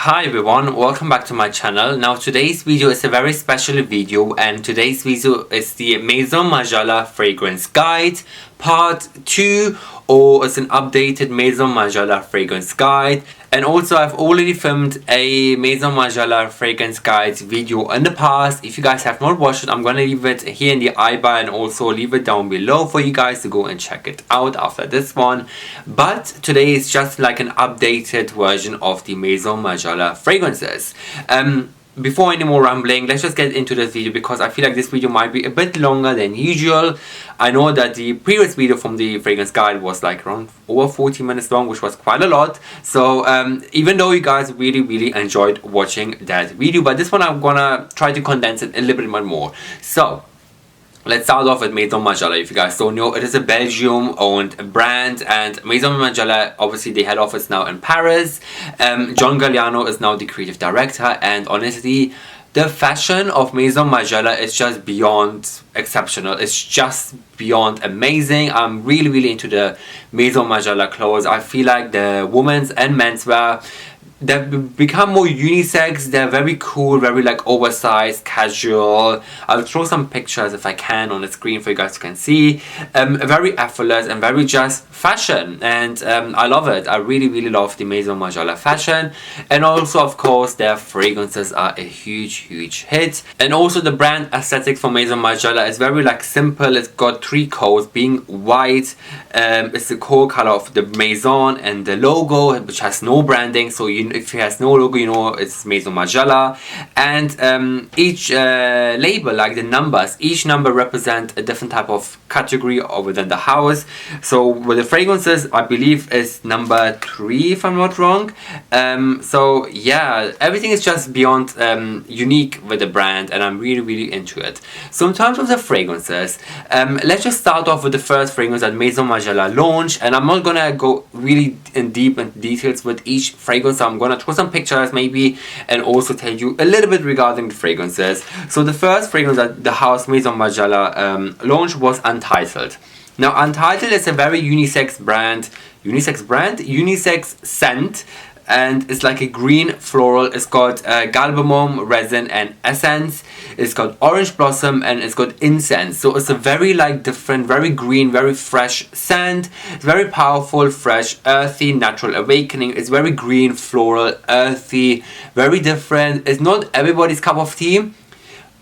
Hi everyone, welcome back to my channel. Now today's video is a very special video, and today's video is the Maison Margiela fragrance guide part 2, or it's an updated Maison Margiela fragrance guide. And also I've already filmed a Maison Margiela fragrance guide video in the past. If you guys have not watched it, I'm gonna leave it here in the I bar and also leave it down below for you guys to go and check it out after this one. But today is just like an updated version of the Maison Margiela fragrances. Before any more rambling, let's just get into this video because I feel like this video might be a bit longer than usual. I know that the previous video from the fragrance guide was like around over 40 minutes long, which was quite a lot. So even though you guys really enjoyed watching that video, but this one I'm gonna try to condense it a little bit more. So let's start off with Maison Margiela. If you guys don't know, it is a Belgium-owned brand, and Maison Margiela, obviously, the head office now in Paris. John Galliano is now the creative director, and honestly, the fashion of Maison Margiela is just beyond exceptional. It's just beyond amazing. I'm really into the Maison Margiela clothes. I feel like the women's and menswear, they've become more unisex. They're very cool, very like oversized, casual. I'll throw some pictures if I can on the screen for you guys can see. Very effortless and very just fashion, and I love it. I really love the Maison Margiela fashion, and also of course their fragrances are a huge hit. And also the brand aesthetic for Maison Margiela is very like simple. It's got three codes, being white. It's the core color of the Maison, and the logo, which has no branding, so if it has no logo, you know it's Maison Margiela. And each label, like the numbers, each number represent a different type of category or within the house. So with the fragrances, I believe is number 3 if I'm not wrong. So yeah, everything is just beyond unique with the brand, and I'm really into it. So in terms of the fragrances, let's just start off with the first fragrance that Maison Margiela launched, and I'm not gonna go really in details with each fragrance. So I'm gonna throw some pictures maybe and also tell you a little bit regarding the fragrances. So the first fragrance that the house Maison Margiela launched was Untitled. Now Untitled is a very unisex scent, and it's like a green floral. It's got galbanum, resin and essence. It's got orange blossom, and it's got incense. So it's a very like different, very green, very fresh scent. It's very powerful, fresh, earthy, natural awakening. It's very green, floral, earthy, very different. It's not everybody's cup of tea.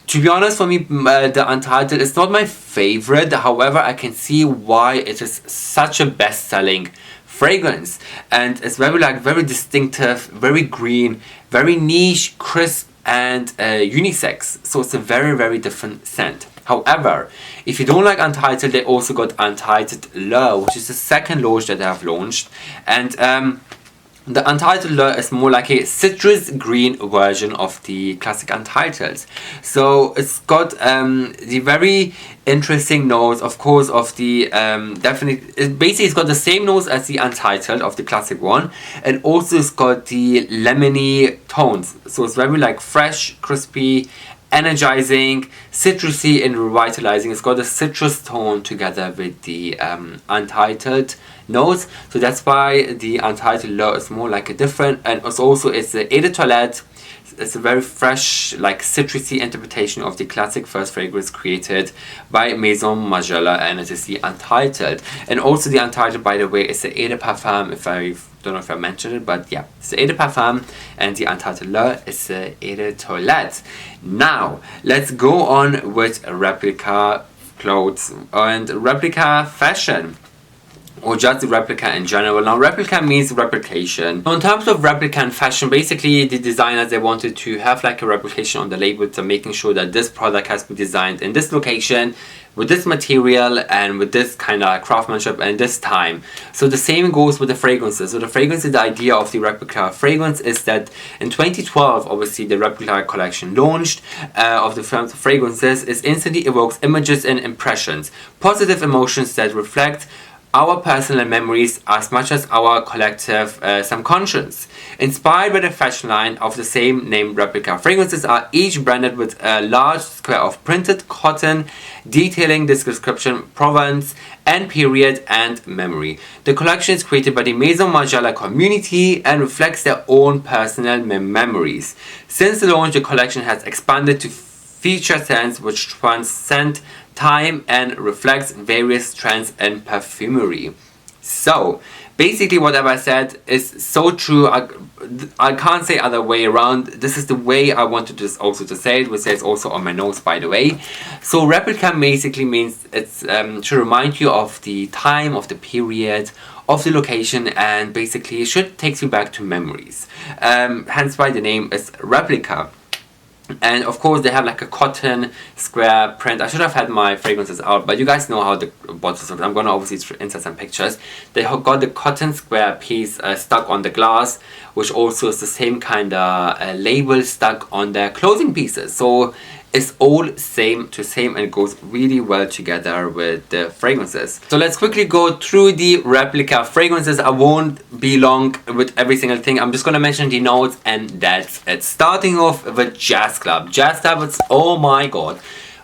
To be honest, for me, the Untitled is not my favorite. However, I can see why it is such a best-selling fragrance, and it's very distinctive, very green, very niche, crisp and unisex. So it's a very different scent. However, if you don't like Untitled, they also got Untitled Le, which is the second launch that they have launched. And the Untitled Le is more like a citrus green version of the classic Untitled. So it's got the very interesting notes, of course, of the basically it's got the same notes as the Untitled of the classic one, and also it's got the lemony tones. So it's very like fresh, crispy, energizing, citrusy and revitalizing. It's got a citrus tone together with the Untitled notes, so that's why the Untitled Le is more like a different. And it's the Eau de Toilette. It's a very fresh, like citrusy interpretation of the classic first fragrance created by Maison Margiela, and it is the Untitled. And also the Untitled, by the way, is the Eau de Parfum. Don't know if I mentioned it, but yeah, it's the Eau de Parfum, and the Untitled Le is the Eau de Toilette. Now let's go on with Replica clothes and Replica fashion, or just Replica in general. Now Replica means replication. So in terms of Replica and fashion, basically the designers, they wanted to have like a replication on the label, so making sure that this product has been designed in this location, with this material, and with this kind of craftsmanship and this time. So the same goes with the fragrances. So the fragrances, the idea of the Replica fragrance is that in 2012, obviously the Replica collection launched of the fragrances. It instantly evokes images and impressions, positive emotions that reflect our personal memories as much as our collective subconscious. Inspired by the fashion line of the same name, Replica fragrances are each branded with a large square of printed cotton detailing this description, provenance and period and memory. The collection is created by the Maison Margiela community and reflects their own personal memories. Since the launch, the collection has expanded to feature scents which transcend time and reflects various trends in perfumery. So basically whatever I said is so true. I can't say other way around. This is the way I wanted to say it, which says also on my notes, by the way. So replica basically means it's to remind you of the time, of the period, of the location, and basically it should take you back to memories. Hence why the name is replica. And of course they have like a cotton square print. I should have had my fragrances out, but you guys know how the bottles look. I'm gonna obviously insert some pictures. They have got the cotton square piece stuck on the glass, which also is the same kind of label stuck on their clothing pieces. So it's all same to same and it goes really well together with the fragrances. So let's quickly go through the replica fragrances. I won't be long with every single thing. I'm just gonna mention the notes and that's it. Starting off with Jazz Club. Jazz Club, it's, oh my god,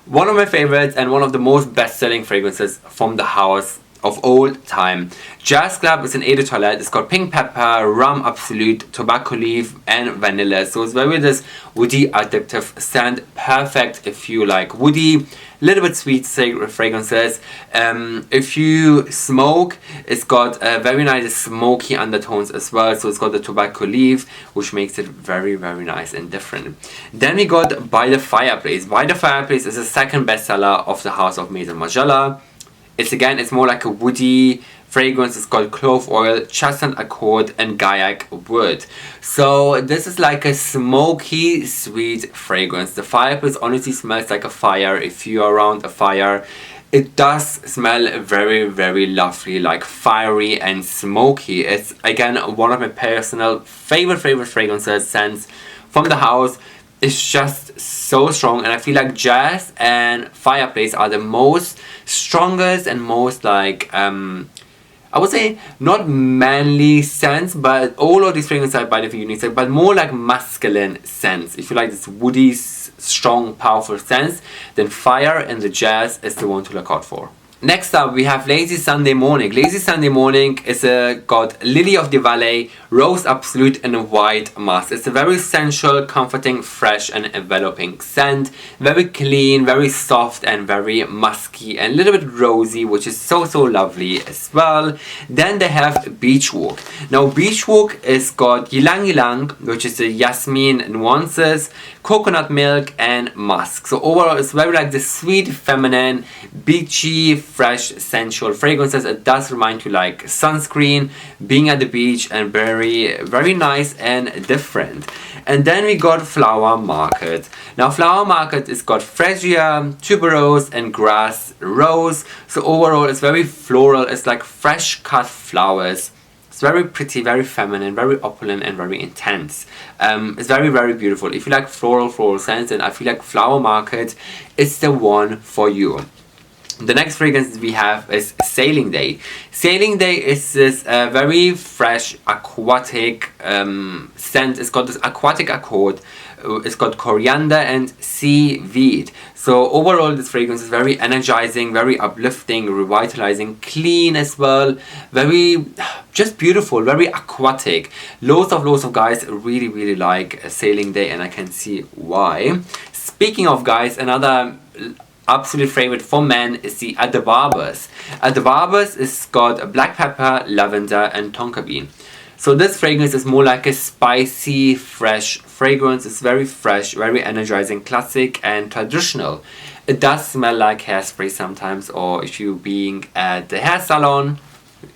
one of my favorites and one of the most best-selling fragrances from the house of all time. Jazz Club is an eau de toilette. It's got pink pepper, rum absolute, tobacco leaf and vanilla. So it's very this woody addictive scent. Perfect if you like woody, little bit sweet fragrances. If you smoke, it's got very nice smoky undertones as well. So it's got the tobacco leaf, which makes it very nice and different. Then we got By the Fireplace. By the Fireplace is the second bestseller of the house of Maison Margiela. It's more like a woody fragrance. It's called clove oil, chestnut accord and gaiac wood. So this is like a smoky sweet fragrance. The fireplace honestly smells like a fire. If you're around a fire, it does smell very lovely, like fiery and smoky. It's again one of my personal favorite fragrances scents from the house. It's just so strong, and I feel like Jazz and Fireplace are the most strongest and most like I would say not manly scents, but all of these fragrances are by the unisex, but more like masculine scents. If you like this woody, strong, powerful scents, then Fire and the Jazz is the one to look out for. Next up we have Lazy Sunday Morning. Lazy Sunday Morning is got Lily of the Valley, Rose Absolute and a White Musk. It's a very sensual, comforting, fresh and enveloping scent. Very clean, very soft and very musky and a little bit rosy, which is so lovely as well. Then they have Beach Walk. Now Beach Walk is got Ylang Ylang, which is the jasmine nuances, coconut milk and musk. So overall it's very like the sweet, feminine, beachy, fresh, sensual fragrances. It does remind you like sunscreen, being at the beach, and very nice and different. And then we got Flower Market. Now Flower Market is got freesia, tuberose and grass rose. So overall it's very floral. It's like fresh cut flowers. It's very pretty, very feminine, very opulent and very intense. It's very beautiful. If you like floral scents, then I feel like Flower Market is the one for you. The next fragrance we have is Sailing Day. Sailing Day is this very fresh aquatic scent. It's got this aquatic accord. It's got coriander and seaweed. So overall this fragrance is very energizing, very uplifting, revitalizing, clean as well. Very just beautiful, very aquatic. Loads of guys really like Sailing Day, and I can see why. Speaking of guys, another absolute favorite for men is the At the Barbers. At the Barbers is got black pepper, lavender and tonka bean. So this fragrance is more like a spicy, fresh fragrance. It's very fresh, very energizing, classic and traditional. It does smell like hairspray sometimes, or if you being at the hair salon,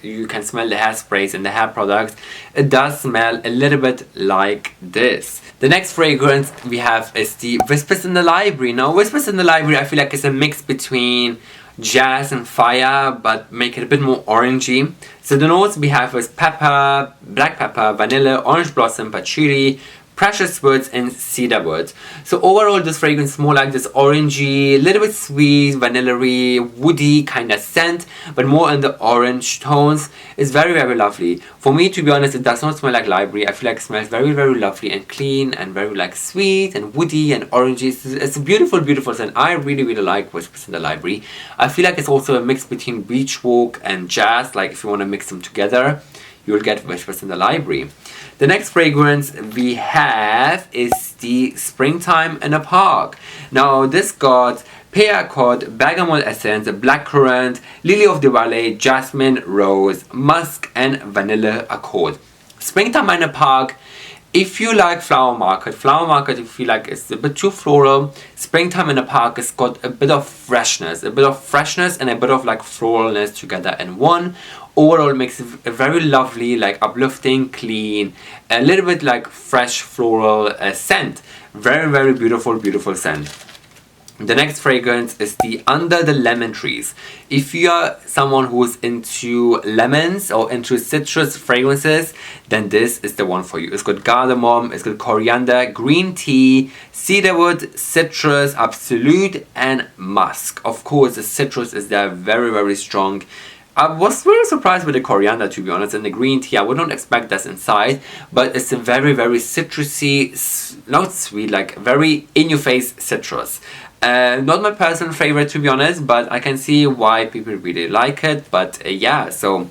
you can smell the hairsprays and the hair products. It does smell a little bit like this. The next fragrance we have is the Whispers in the Library. Now Whispers in the Library I feel like it's a mix between Jazz and Fire, but make it a bit more orangey. So the notes we have is pepper, black pepper, vanilla, orange blossom, patchouli, precious woods, and cedar wood. So overall, this fragrance is more like this orangey, little bit sweet, vanilla-y, woody kind of scent, but more in the orange tones. It's very, very lovely. For me, to be honest, it does not smell like library. I feel like it smells very, very lovely and clean and very like sweet and woody and orangey. It's a beautiful, beautiful scent. I really, really like Whispers in the Library. I feel like it's also a mix between beach walk and jazz. Like if you want to mix them together, you'll get Whispers in the Library. The next fragrance we have is the Springtime in a Park. Now this got pear accord, bergamot essence, blackcurrant, lily of the valley, jasmine, rose, musk, and vanilla accord. Springtime in a Park. If you like Flower Market, if you feel like it's a bit too floral, Springtime in a Park has got a bit of freshness and a bit of like floralness together in one. Overall makes it a very lovely, like uplifting, clean, a little bit like fresh floral scent. Very, very beautiful, beautiful scent. The next fragrance is the Under the Lemon Trees. If you are someone who's into lemons or into citrus fragrances, then this is the one for you. It's got cardamom, it's got coriander, green tea, cedarwood, citrus, absolute, and musk. Of course, the citrus is there very, very strong. I was very surprised with the coriander, to be honest, and the green tea. I would not expect that inside, but it's a very, very citrusy, not sweet, like very in-your-face citrus. Not my personal favorite, to be honest, but I can see why people really like it. But yeah, so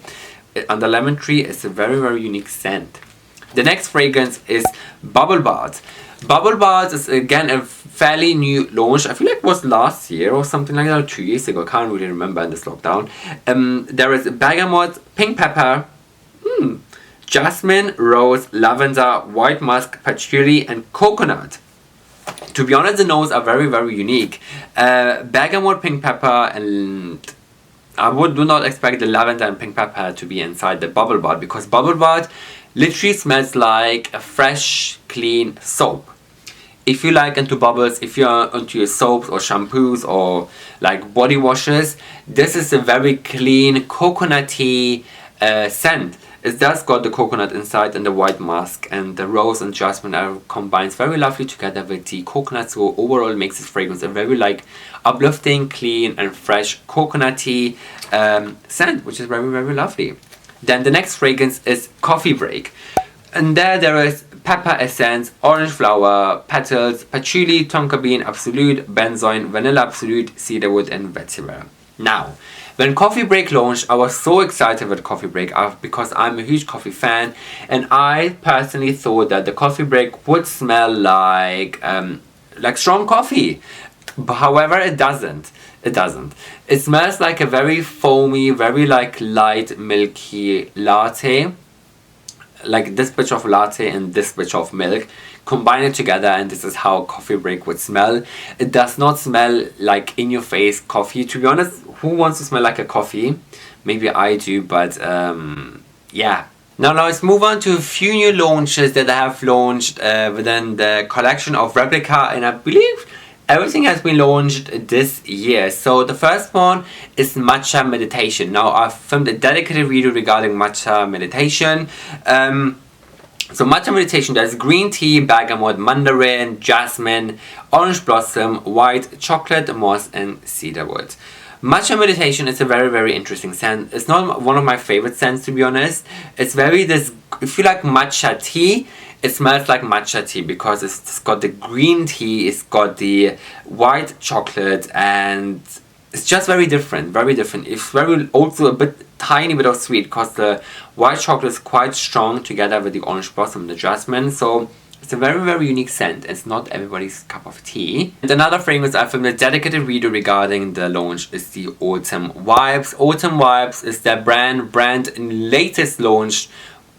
Under Lemon Tree is a very, very unique scent. The next fragrance is Bubble Bath. Bubble Bath is again a fairly new launch. I feel like it was last year or something like that, or 2 years ago. I can't really remember in this lockdown. There is bergamot, pink pepper, jasmine, rose, lavender, white musk, patchouli, and coconut. To be honest, the notes are very, very unique. Bergamot, pink pepper, and I do not expect the lavender and pink pepper to be inside the Bubble Bath, because Bubble Bath literally smells like a fresh, clean soap. If you like into bubbles, if you're into your soaps or shampoos or like body washes, this is a very clean, coconutty scent. It does got the coconut inside and the white musk, and the rose and jasmine are combines very lovely together with the coconut, so overall makes this fragrance a very like uplifting, clean and fresh coconutty scent, which is very, very lovely. Then the next fragrance is Coffee Break, and there is pepper essence, orange flower, petals, patchouli, tonka bean, absolute, benzoin, vanilla absolute, cedarwood, and vetiver. Now, when Coffee Break launched, I was so excited with Coffee Break because I'm a huge coffee fan, and I personally thought that the Coffee Break would smell like strong coffee. However, it doesn't. It smells like a very foamy, very like light, milky latte. Like this batch of latte and this batch of milk, combine it together, and this is how Coffee Break would smell. It does not smell like in your face coffee. To be honest, who wants to smell like a coffee? Maybe I do, but yeah. Now let's move on to a few new launches that I have launched within the collection of Replica, and I believe everything has been launched this year. So the first one is Matcha Meditation. Now I've filmed a dedicated video regarding Matcha Meditation. So Matcha Meditation, there's green tea, bergamot, mandarin, jasmine, orange blossom, white, chocolate, moss, and cedarwood. Matcha Meditation is a very, very interesting scent. It's not one of my favorite scents, to be honest. It's very if you like matcha tea, it smells like matcha tea because it's got the green tea, it's got the white chocolate, and it's just very different, very different. It's very also a bit tiny bit of sweet because the white chocolate is quite strong together with the orange blossom and the jasmine. So it's a very, very unique scent. It's not everybody's cup of tea. And another fragrance I filmed a dedicated video regarding the launch is the Autumn Vibes. Autumn Vibes is their brand latest launch,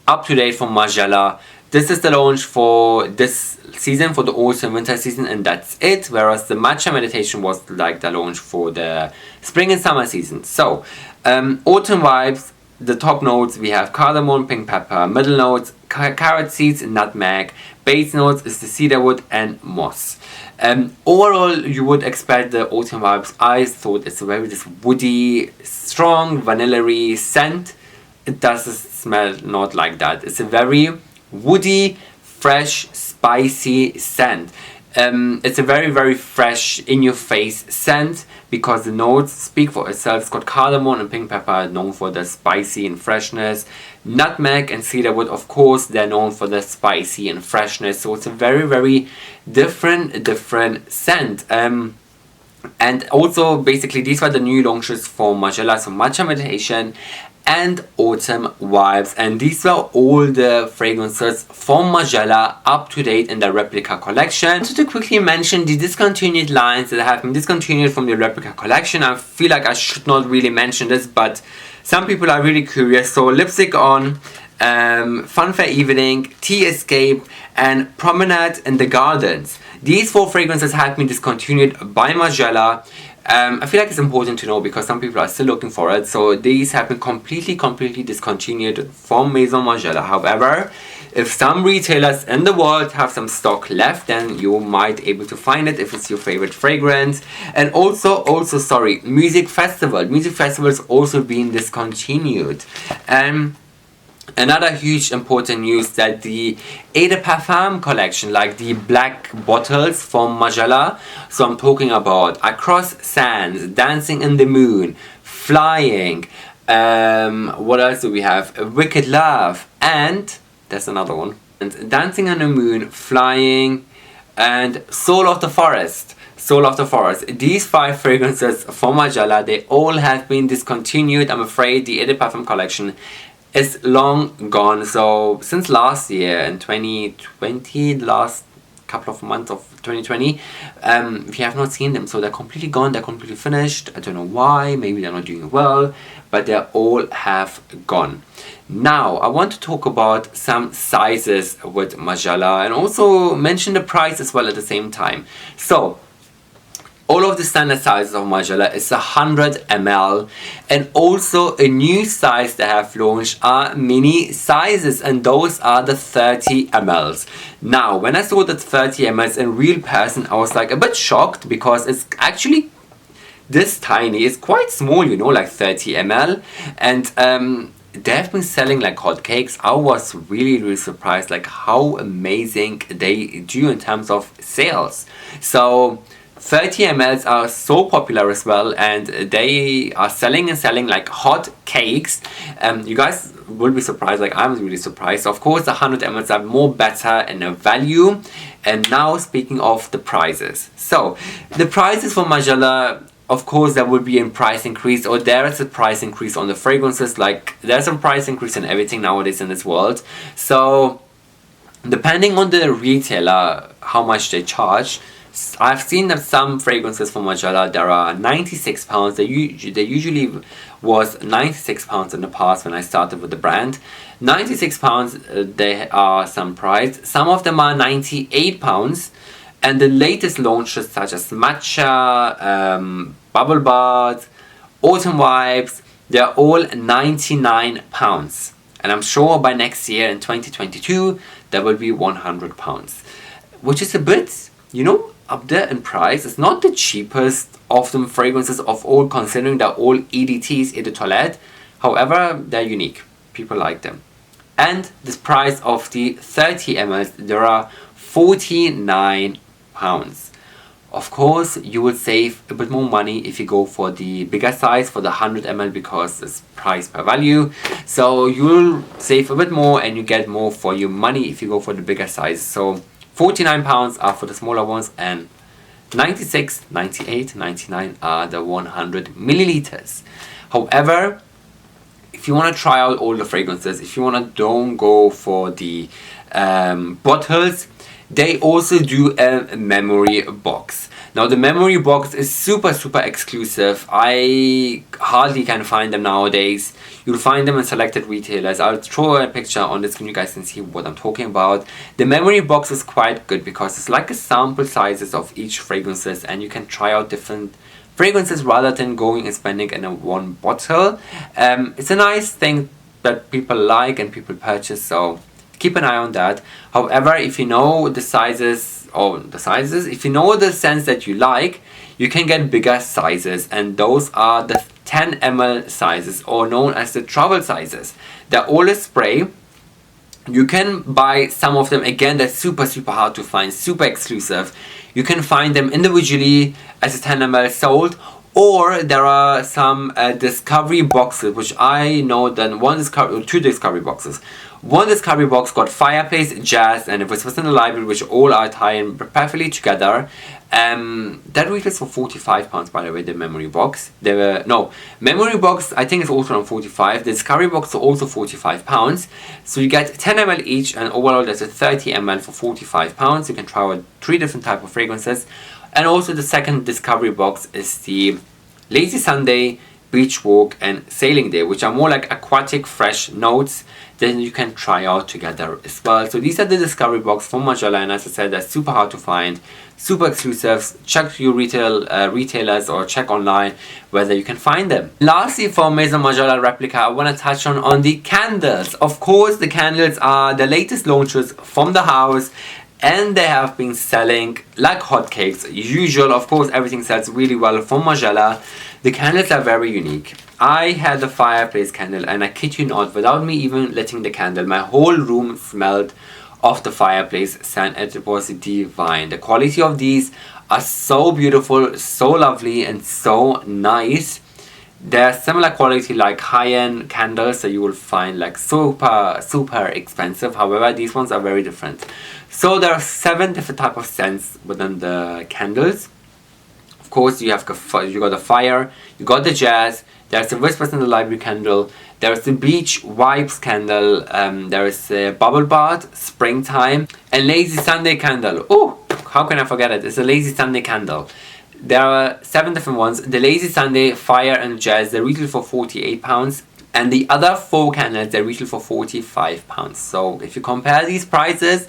up to date from Margiela. This is the launch for this season, for the autumn winter season, and that's it. Whereas the Matcha Meditation was like the launch for the spring and summer season. So, Autumn Vibes, the top notes we have cardamom, pink pepper, middle notes, carrot seeds, nutmeg. Base notes is the cedarwood and moss. Overall, you would expect the Autumn Vibes. I thought it's a very this woody, strong, vanilla-y scent. It doesn't smell not like that. It's a very woody, fresh, spicy scent. It's a very fresh, in-your-face scent because the notes speak for itself. It's got cardamom and pink pepper, known for the spicy and freshness. Nutmeg and cedarwood, of course, they're known for the spicy and freshness. So it's a very different scent. And also, basically, these were the new launches for Margiela, so Matcha Meditation and Autumn Vibes, and these were all the fragrances from Margiela up to date in the Replica collection. So to quickly mention the discontinued lines that have been discontinued from the Replica collection, I feel like I should not really mention this, but some people are really curious. So Lipstick On, Funfair Evening, Tea Escape, and Promenade in the Gardens. These 4 fragrances have been discontinued by Margiela. I feel like it's important to know because some people are still looking for it. So these have been completely discontinued from Maison Margiela. However, if some retailers in the world have some stock left, then you might able to find it if it's your favorite fragrance. And also sorry, Music Festival. Music Festival is also being discontinued. Another huge important news that the Eau de Parfum collection, like the black bottles from Margiela, so I'm talking about Across Sands, Dancing in the Moon, Flying, what else do we have? Wicked Love, and that's another one. And Dancing in the Moon, Flying, and Soul of the Forest. Soul of the Forest. These 5 fragrances from Margiela, they all have been discontinued. I'm afraid the Eau de Parfum collection is long gone. So since last year in 2020, the last couple of months of 2020, we have not seen them. So they're completely gone, they're completely finished. I don't know why, maybe they're not doing well, but they all have gone. Now I want to talk about some sizes with Margiela and also mention the price as well at the same time. So all of the standard sizes of Margiela is 100 ml, and also a new size they have launched are mini sizes, and those are the 30 ml. Now when I saw that 30 ml in real person, I was like a bit shocked because it's actually this tiny. It's quite small, you know, like 30 ml, and they have been selling like hotcakes. I was really surprised like how amazing they do in terms of sales. So 30 ml are so popular as well, and they are selling like hot cakes. You guys will be surprised, like I'm really surprised. Of course the 100 ml are more better in a value. And now speaking of the prices, so the prices for Margiela, of course there will be a price increase, or there is a price increase on the fragrances. Like there's a price increase in everything nowadays in this world. So depending on the retailer how much they charge, I've seen that some fragrances from Margiela, there are £96. They usually was £96 in the past when I started with the brand. £96, they are some price. Some of them are £98, and the latest launches such as Matcha, Bubble Bath, Autumn Vibes, they're all £99. And I'm sure by next year in 2022 there will be £100, which is a bit, you know, up there in price. It's not the cheapest of them fragrances of all, considering they're all EDTs, Eau de Toilette. However, they're unique. People like them. And this price of the 30 ml, there are £49. Of course, you will save a bit more money if you go for the bigger size, for the 100 ml, because it's price per value. So you'll save a bit more and you get more for your money if you go for the bigger size. So £49 are for the smaller ones, and 96, 98, 99 are the 100 milliliters. However, if you want to try out all the fragrances, if you want to don't go for the bottles, they also do a memory box. Now the memory box is super exclusive. I hardly can find them nowadays. You'll find them in selected retailers. I'll throw a picture on the screen, you guys can see what I'm talking about. The memory box is quite good because it's like a sample sizes of each fragrances, and you can try out different fragrances rather than going and spending in a one bottle. It's a nice thing that people like and people purchase, so keep an eye on that. However, if you know the sizes, if you know the scents that you like, you can get bigger sizes, and those are the 10 ml sizes, or known as the travel sizes. They're all a spray. You can buy some of them, again, they're super hard to find, super exclusive. You can find them individually as a 10 ml sold, or there are some discovery boxes, which I know that two discovery boxes. One discovery box got fireplace, jazz, and it was in the library, which all are tying perfectly together. That retails for £45, by the way, the memory box. Memory box I think is also around 45. The discovery box are also £45. So you get 10 ml each, and overall there's a 30 ml for £45. You can try out 3 different type of fragrances. And also the second discovery box is the Lazy Sunday, Beach Walk, and Sailing Day, which are more like aquatic fresh notes that you can try out together as well. So these are the discovery box from Margiela, and as I said, they're super hard to find, super exclusives. Check your retailers or check online whether you can find them. Lastly, for Maison Margiela Replica, I want to touch on the candles. Of course, the candles are the latest launches from the house, and they have been selling like hotcakes. Usual, of course, everything sells really well from Margiela. The candles are very unique. I had the fireplace candle, and I kid you not, without me even lighting the candle, my whole room smelled of the fireplace scent. It was divine. The quality of these are so beautiful, so lovely, and so nice. They're similar quality like high-end candles that you will find like super expensive. However, these ones are very different. So there are 7 different type of scents within the candles. Of course, you got the fire, you got the jazz, there's the Whispers in the Library candle, there's the Beach Vibes candle, there is the Bubble Bath, Springtime, and Lazy Sunday candle. Oh, how can I forget it? It's a Lazy Sunday candle. There are 7 different ones. The Lazy Sunday, Fire, and Jazz, they retail for £48. And the other 4 candles, they retail for £45. So if you compare these prices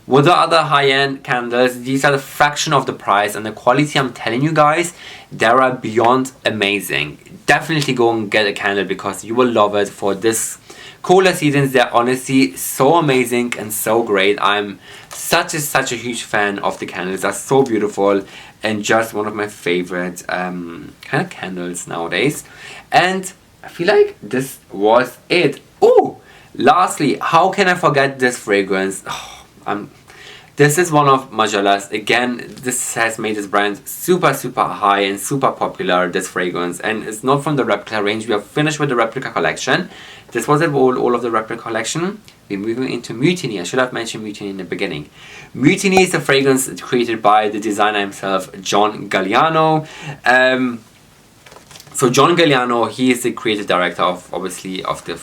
with the other high-end candles, these are the fraction of the price, and the quality, I'm telling you guys, they are beyond amazing. Definitely go and get a candle because you will love it for this cooler seasons. They're honestly so amazing and so great. I'm such a huge fan of the candles. They're so beautiful and just one of my favorite kind of candles nowadays. And I feel like this was it. Oh, lastly, how can I forget this fragrance? This is one of Margiela's. Again, this has made this brand super high and super popular, this fragrance. And it's not from the Replica range. We are finished with the Replica collection. This was all of the Replica collection. We're moving into Mutiny. I should have mentioned Mutiny in the beginning. Mutiny is a fragrance created by the designer himself, John Galliano. So John Galliano, he is the creative director of, obviously, of the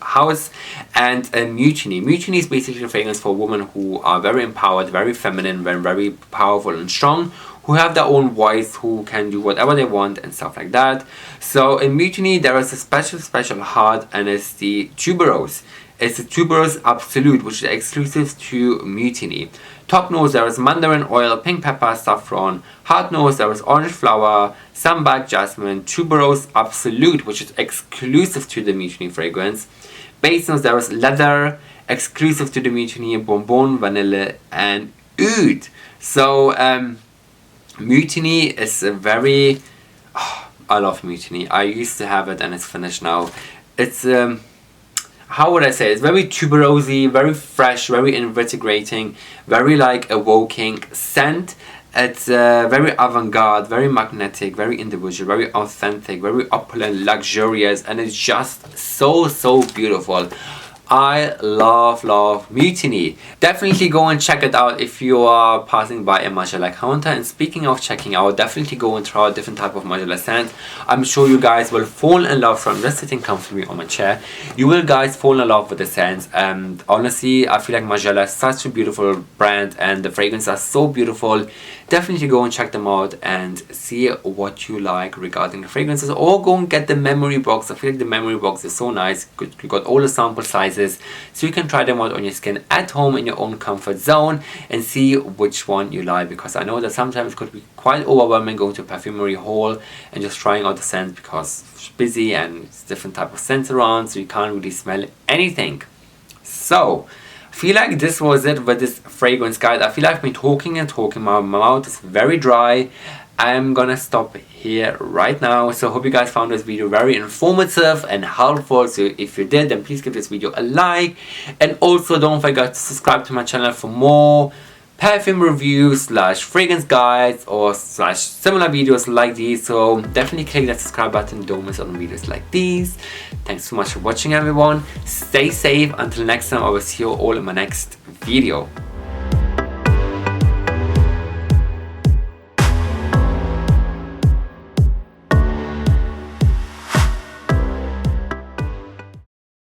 house. And Mutiny. Mutiny is basically a fragrance for women who are very empowered, very feminine, very powerful and strong, who have their own voice, who can do whatever they want and stuff like that. So in Mutiny, there is a special heart, and it's the tuberose. It's the tuberose absolute, which is exclusive to Mutiny. Top nose, there is mandarin oil, pink pepper, saffron. Heart nose, there is orange flower, sambac, jasmine. Tuberose absolute, which is exclusive to the Mutiny fragrance. Base nose, there is leather, exclusive to the Mutiny, bonbon, vanilla, and oud. So Mutiny is a very... I love Mutiny. I used to have it and it's finished now. It's... how would I say? It's very tuberosy, very fresh, very invigorating, very like evoking scent. It's very avant-garde, very magnetic, very individual, very authentic, very opulent, luxurious, and it's just so beautiful. I love Mutiny. Definitely go and check it out if you are passing by a Margiela counter. And speaking of checking out, definitely go and try out different type of Margiela scents. I'm sure you guys will fall in love. So I'm just sitting comfortably on my chair. You will guys fall in love with the scents. And honestly, I feel like Margiela is such a beautiful brand, and the fragrances are so beautiful. Definitely go and check them out and see what you like regarding the fragrances, or go and get the memory box. I feel like the memory box is so nice. You got all the sample sizes, so you can try them out on your skin at home in your own comfort zone and see which one you like, because I know that sometimes it could be quite overwhelming going to a perfumery hall and just trying out the scents because it's busy and it's different type of scents around, so you can't really smell anything. So I feel like this was it with this fragrance guide. I feel like I've been talking, my mouth is very dry, I'm gonna stop here right now. So hope you guys found this video very informative and helpful. So if you did, then please give this video a like, and also don't forget to subscribe to my channel for more perfume reviews / fragrance guides or / similar videos like these. So definitely click that subscribe button, don't miss on videos like these. Thanks so much for watching, everyone. Stay safe. Until next time, I will see you all in my next video.